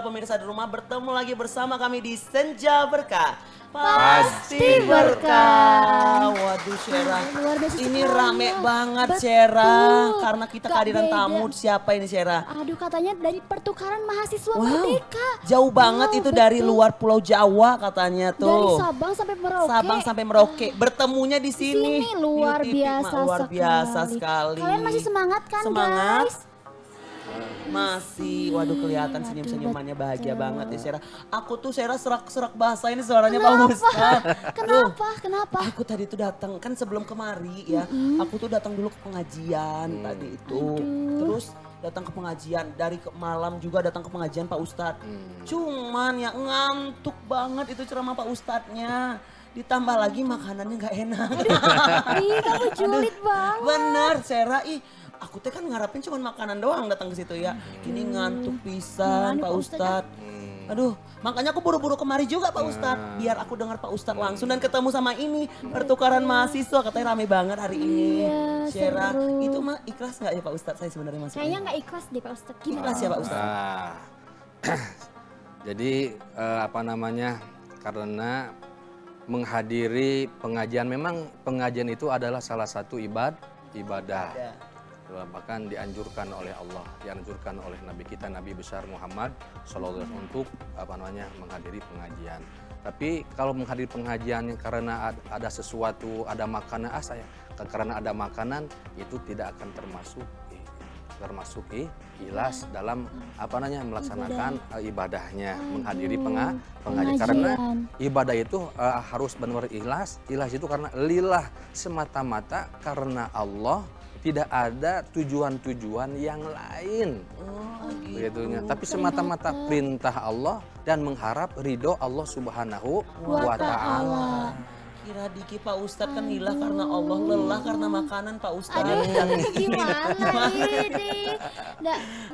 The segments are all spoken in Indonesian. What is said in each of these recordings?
juga pemirsa di rumah, bertemu lagi bersama kami di Senja Berkah. Pasti berkah. Waduh Syera, Luar biasa ini sekali rame ya. banget Betul. Syera. Karena kita Gak kehadiran beda. tamu, siapa ini Syera? Aduh, katanya dari pertukaran mahasiswa Wow, merdeka. jauh banget itu dari betul. luar Pulau Jawa katanya tuh. Dari Sabang sampai Merauke. Sabang sampai Merauke, bertemunya di Di sini. sini luar Beauty Tip, biasa luar biasa sekali. Kalian masih semangat kan Semangat. guys? Masih, waduh kelihatan Waduh, senyum-senyumannya bahagia betul. banget ya Sera. Aku tuh Sera serak-serak bahasa ini suaranya Pak Kenapa? Ustadz. Kenapa? Kenapa? Aku tadi tuh datang kan sebelum kemari ya, aku tuh datang dulu ke pengajian tadi itu. Terus datang ke pengajian, dari malam juga datang ke pengajian Pak Ustadz. Cuman ya ngantuk banget itu ceramah Pak Ustadznya. Ditambah lagi makanannya nggak enak. Ih, kamu julid banget. Bener Sera, aku teh kan ngarapin cuma makanan doang datang ke situ ya. Ini ngantuk pisan Gimana, Pak Pak Ustadz, Ustadz. Aduh, makanya aku buru-buru kemari juga Pak Ustadz. Biar aku dengar Pak Ustadz langsung dan ketemu sama ini. Pertukaran mahasiswa katanya rame banget hari ini. Iya, Syera, seru. itu mah ikhlas nggak ya Pak Ustadz saya sebenarnya masuknya? Kayaknya nggak ikhlas deh Pak Ustadz. Gimana? Ikhlas ya Pak Ustadz? Nah, jadi apa namanya, karena menghadiri pengajian, memang pengajian itu adalah salah satu ibadah. Ya. Bahkan dianjurkan oleh Allah, dianjurkan oleh Nabi kita, Nabi besar Muhammad SAW untuk apa namanya menghadiri pengajian. Tapi kalau menghadiri pengajian karena ada sesuatu, ada makanan, karena ada makanan itu tidak akan termasuk ikhlas dalam apa namanya melaksanakan ibadahnya, menghadiri pengajian. Karena ibadah itu harus benar ikhlas. Ikhlas itu karena lillah, semata-mata karena Allah, tidak ada tujuan-tujuan yang lain. Begitunya. Tapi semata-mata perintah Allah dan mengharap ridho Allah Subhanahu wa Ta'ala. Kira Diki Pak Ustadz kan hilah karena Allah, lelah karena makanan Pak Ustadz. Aduh, gimana ini?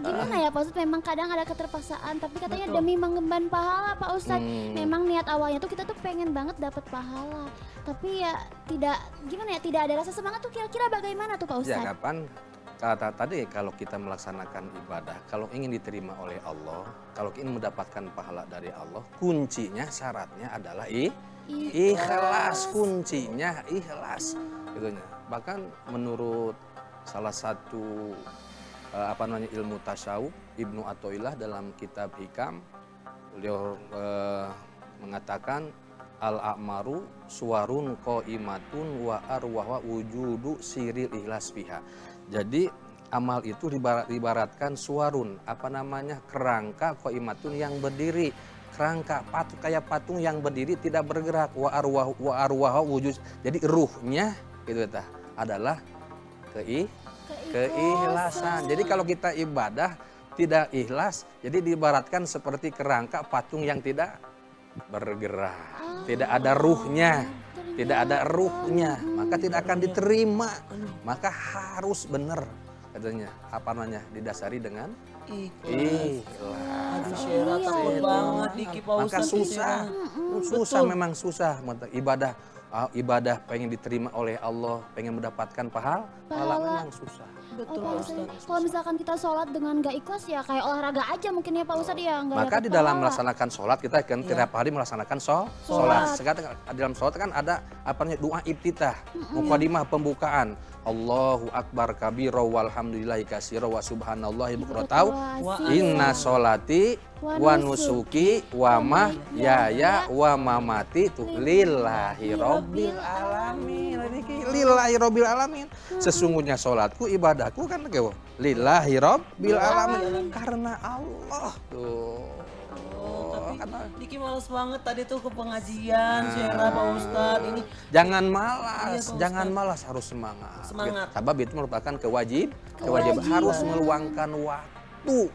Gimana ya Pak Ustadz, memang kadang ada keterpaksaan, tapi katanya demi mengemban pahala Pak Ustadz. Memang niat awalnya tuh kita tuh pengen banget dapat pahala. Tapi ya tidak, gimana ya, tidak ada rasa semangat tuh, kira-kira bagaimana tuh Pak Ustadz? Ya kapan, tadi kalau kita melaksanakan ibadah, kalau ingin diterima oleh Allah, kalau ingin mendapatkan pahala dari Allah, kuncinya, syaratnya adalah ikhlas, kuncinya ikhlas. Gitunya. Bahkan menurut salah satu ilmu tasawuf, Ibnu Athaillah dalam kitab Hikam, beliau mengatakan al-a'maru suwarun qaimatun wa arwaha wujudu siril ikhlas fiha. Jadi amal itu dibaratkan suwarun, kerangka qaimatun yang berdiri. Kerangka patung, kayak patung yang berdiri tidak bergerak, wa arwaha wujud. Jadi ruhnya itu adalah keikhlasan. Jadi kalau kita ibadah tidak ikhlas, jadi diibaratkan seperti kerangka patung yang tidak bergerak, tidak ada ruhnya, maka tidak akan diterima. Maka harus benar katanya didasari dengan ikhlas. Aduh Syera, takut banget Diki Pak Maka Ustadz. susah memang susah ibadah pengen diterima oleh Allah, pengen mendapatkan pahala memang susah. Betul Pak Pak Ustadz, Ustadz. kalau misalkan kita sholat dengan gak ikhlas ya kayak olahraga aja mungkin ya Pak Ustadz ya. Nggak Maka dapat di dalam pahala. melaksanakan sholat kita kan tiap hari melaksanakan sholat. Sekarang di dalam sholat kan ada doa iftitah, mukadimah pembukaan. Allahu akbar kabira walhamdulillahi katsira wa subhanallahi bukratan wa inna sholati wa nusuki wa mahyaya wa mamati lillahi rabbil alamin. Lillahi rabbil alamin. Sesungguhnya sholatku, ibadahku kan lillahi rabbil alamin, karena Allah tuh. Diki males banget tadi tuh ke pengajian Syera Pak Ustadz ini. Jangan malas, Iya, Pak jangan Ustadz. malas, harus semangat. Semangat. Sebab itu merupakan kewajiban, harus meluangkan waktu.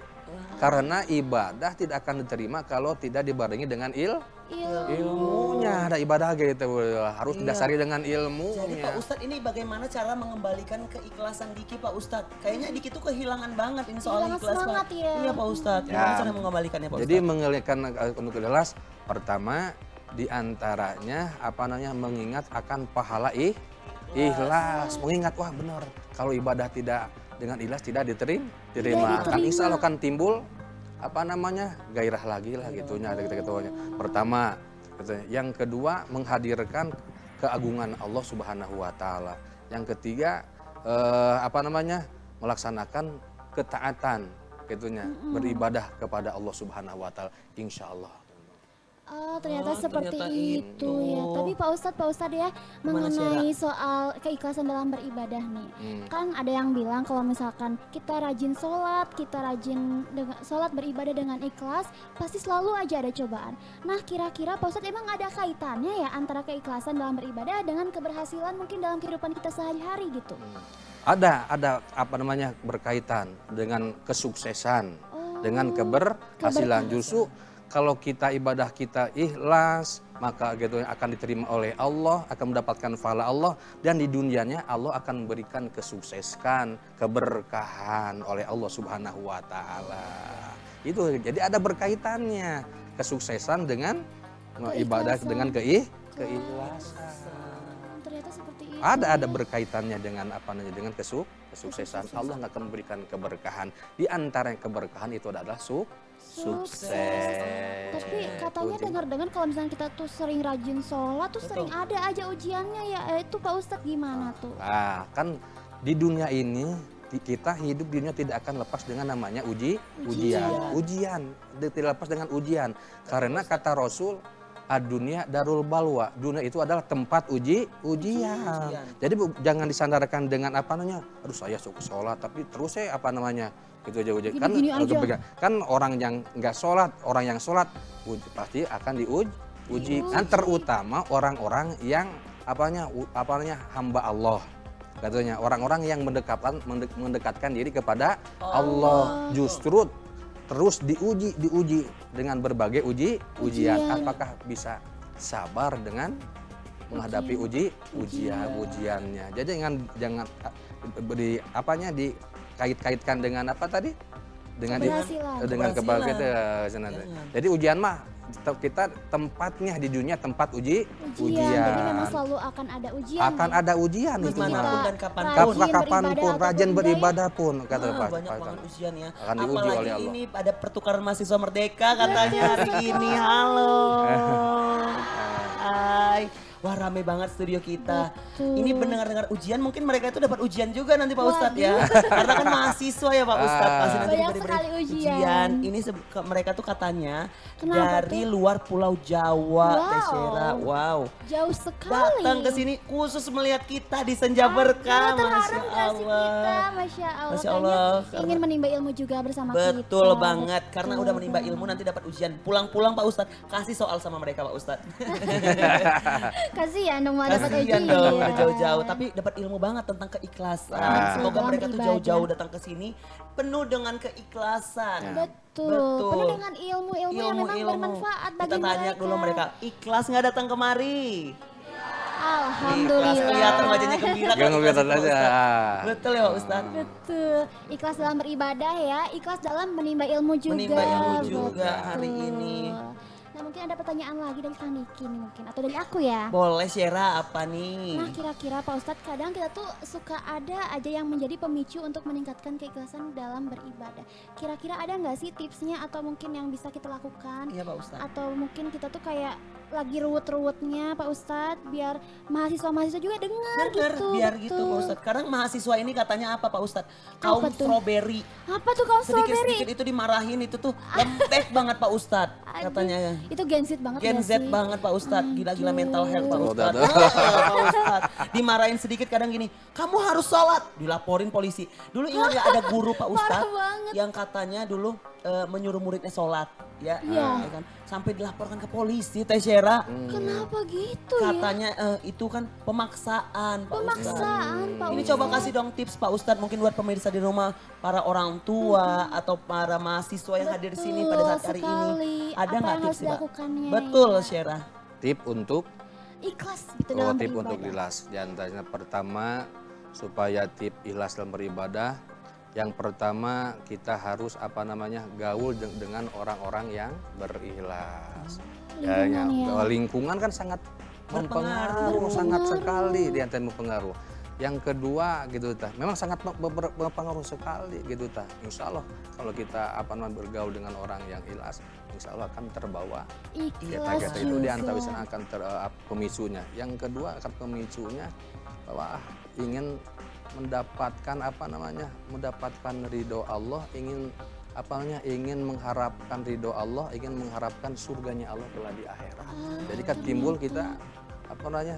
Karena ibadah tidak akan diterima kalau tidak dibarengi dengan ilmunya. Ada ibadah gitu, harus didasari dengan Jadi ilmunya. Pak Ustadz ini bagaimana cara mengembalikan keikhlasan Diki Pak Ustadz? Kayaknya Diki tuh kehilangan banget ini soal Kehilangan ikhlas semangat Pak. ya. Iya Pak Ustadz, gimana cara mengembalikannya Pak Jadi Ustadz? mengalihkan untuk ikhlas, pertama diantaranya mengingat akan pahala ikhlas. Mengingat, wah benar, kalau ibadah tidak dengan ikhlas tidak diterima. Kan insya Allah kan timbul apa namanya gairah lagi lah gitunya ada ketuanya. Pertama, katanya. Yang kedua menghadirkan keagungan Allah Subhanahu Wa Taala. Yang ketiga apa namanya melaksanakan ketaatan gitunya, beribadah kepada Allah Subhanahu Wa Taala. Insya Allah. Oh, ternyata Oh, seperti ternyata itu itu. ya. Tapi Pak Ustadz ya, Gimana, mengenai soal keikhlasan dalam beribadah nih. Kan ada yang bilang kalau misalkan kita rajin sholat, kita rajin sholat beribadah dengan ikhlas, pasti selalu aja ada cobaan. Nah, kira-kira Pak Ustadz emang ada kaitannya ya antara keikhlasan dalam beribadah dengan keberhasilan mungkin dalam kehidupan kita sehari-hari gitu? Ada apa namanya berkaitan dengan kesuksesan, dengan keberhasilan. Justru kalau kita ibadah kita ikhlas, maka gitu akan diterima oleh Allah, akan mendapatkan pahala Allah, dan di dunianya Allah akan memberikan kesuksesan, keberkahan oleh Allah Subhanahu Wa Taala. Itu jadi ada berkaitannya kesuksesan dengan ibadah dengan keikhlasan. Ternyata seperti itu. Ada berkaitannya dengan apa namanya dengan kesuksesan. Allah nggak akan memberikan keberkahan. Di antara yang keberkahan itu adalah sukses. Tapi katanya dengar-dengar kalau misalnya kita tuh sering rajin sholat tuh sering ada aja ujiannya ya. Itu Pak Ustadz gimana tuh? Nah, kan di dunia ini kita hidup di dunia tidak akan lepas dengan namanya ujian. Tidak lepas dengan ujian. Karena kata Rasul, dunia darul balwa. Dunia itu adalah tempat ujian. Jadi jangan disandarkan dengan apa namanya, aduh saya suka sholat tapi terus saya apa namanya gitu aja ujian. Kan orang yang nggak sholat, orang yang sholat pasti akan diuji. Dan terutama orang-orang yang apanya hamba Allah. Katanya orang-orang yang mendekatkan diri kepada Allah justru terus diuji dengan berbagai ujian. Apakah bisa sabar dengan menghadapi ujiannya. Jadi jangan dikait-kaitkan dengan apa tadi? Dengan keberhasilan. Jadi ujian mah kita tempatnya di dunia tempat ujian. Jadi memang selalu akan ada ujian. Akan ada ujian itu Dimanapun mah. dan kapanpun. Kapanpun rajin beribadah pun kata Pak. Banyak banget ujian ya. Akan diuji Apalagi oleh Allah. ini ada pertukaran mahasiswa merdeka katanya hari ini. Halo. Hai. Wah rame banget studio kita. Betul. Ini mendengar-dengar ujian, mungkin mereka itu dapat ujian juga nanti Pak Ustadz ya. Karena kan mahasiswa ya Pak Ustadz, pasti nanti Banyak diberi sekali ujian. Ini mereka tuh katanya Kenapa dari luar Pulau Jawa, Teh Syera. Wow. Jauh sekali. Datang ke sini khusus melihat kita di Senja Berkah. Terharu Masya kasih kita, Allah. Masya Allah. Masya Allah. Kayaknya ingin menimba ilmu juga bersama kita. Betul banget, karena Betul udah menimba banget. ilmu nanti dapat ujian. Pulang-pulang Pak Ustadz, kasih soal sama mereka Pak Ustadz. Kasihan dong mau dapat Kasihan ujian. dong udah jauh-jauh, tapi dapat ilmu banget tentang keikhlasan. Semoga Dalam mereka tuh beribadah. jauh-jauh datang ke sini penuh dengan keikhlasan. Betul. Penuh dengan ilmu-ilmu yang memang bermanfaat bagi Kita tanya dulu mereka, ikhlas nggak datang kemari? Ikhlas, Alhamdulillah. kelihatan wajahnya gembira. Jangan kalau kelihatan dikasih Pak aja. Ustadz. Betul ya Pak Ustadz? Betul. Ikhlas dalam beribadah ya, ikhlas dalam menimba ilmu juga. Menimba ilmu Betul. juga hari ini. Nah mungkin ada pertanyaan lagi dari Kak Niki nih mungkin, atau dari aku ya. Boleh Syera, apa nih? Nah kira-kira Pak Ustadz kadang kita tuh suka ada aja yang menjadi pemicu untuk meningkatkan keikhlasan dalam beribadah. Kira-kira ada nggak sih tipsnya atau mungkin yang bisa kita lakukan? Iya Pak Ustadz. Atau mungkin kita tuh kayak lagi ruwet-ruwetnya Pak Ustadz biar mahasiswa-mahasiswa juga dengar Bener, gitu. biar gitu betul. Pak Ustadz. Karena mahasiswa ini katanya apa Pak Ustadz? Kaum Apa tuh? strawberry. Apa tuh kaum strawberry? Sedikit-sedikit itu dimarahin itu tuh lembek banget Pak Ustadz katanya. Itu Gen Z banget Gen gak Z sih? banget Pak Ustadz, gila-gila mental health Pak Aduh. Ustadz. Pak Ustadz. Dimarahin sedikit kadang gini, kamu harus sholat. Dilaporin polisi. Dulu ingat ya ada guru Pak Ustadz banget. yang katanya dulu menyuruh muridnya sholat. Ya, Iya. ya kan? Sampai dilaporkan ke polisi Teh Syera. Kenapa gitu ya? Katanya itu kan pemaksaan Pak Ustadz. Pemaksaan Pak Ini Ustadz. coba kasih dong tips Pak Ustadz mungkin buat pemirsa di rumah, para orang tua atau para mahasiswa yang hadir di sini pada saat hari ini. sekali. Ada Apa nggak yang harus tips Pak? dilakukannya, Betul ya? Syera. Tip untuk Ikhlas gitu dalam tip beribadah. untuk ikhlas. Di antaranya pertama supaya tip ikhlas dalam beribadah. Yang pertama kita harus gaul dengan orang-orang yang berikhlas. Lingkungan ya. Lingkungan kan sangat mempengaruhi, sangat sekali di antara mempengaruhi. Yang kedua gitu tah, memang sangat berpengaruh sekali gitu tah. Insya Allah kalau kita bergaul dengan orang yang ikhlas, insya Allah akan terbawa. Ikhlas Kita itu diantara juga. akan pemicunya. Yang kedua akan pemicunya bahwa ingin mendapatkan mendapatkan ridho Allah, ingin mengharapkan ridho Allah, ingin mengharapkan surganya Allah kelak di akhirat. Jadi kan timbul kita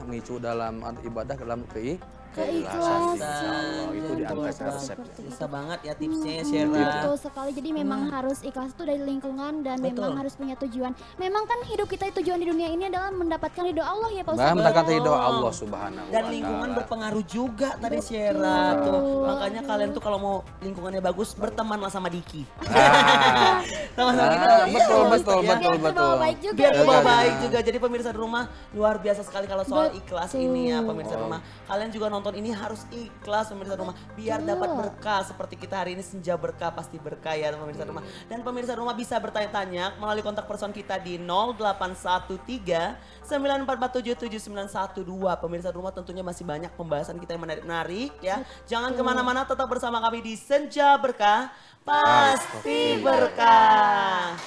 memicu dalam ibadah dalam keikhlasan. Insya Allah itu di antara resepnya. Bisa banget ya tipsnya ya Syera. Betul sekali. Jadi memang harus ikhlas itu dari lingkungan dan memang harus punya tujuan. Memang kan hidup kita tujuan di dunia ini adalah mendapatkan ridho Allah ya Pak Ustadz. Mendapatkan ridho Allah Subhanahu wa Dan taala. lingkungan berpengaruh juga tadi Syera tuh. Makanya kalian tuh kalau mau lingkungannya bagus bertemanlah sama Diki. Sama-sama kita. Betul. Biar terbawa baik juga. Biar kebawa Iya. baik juga. Jadi pemirsa di rumah luar biasa sekali kalau soal ikhlas ini ya pemirsa di rumah. Kalian juga nonton ini harus ikhlas pemirsa di rumah. Biar dapat berkah seperti kita hari ini senja berkah pasti berkah ya pemirsa di rumah. Dan pemirsa di rumah bisa bertanya-tanya melalui kontak person kita di 0813 94477912. Pemirsa di rumah tentunya masih banyak pembahasan kita yang menarik-menarik ya. Jangan kemana-mana, tetap bersama kami di Senja Berkah. Pasti berkah.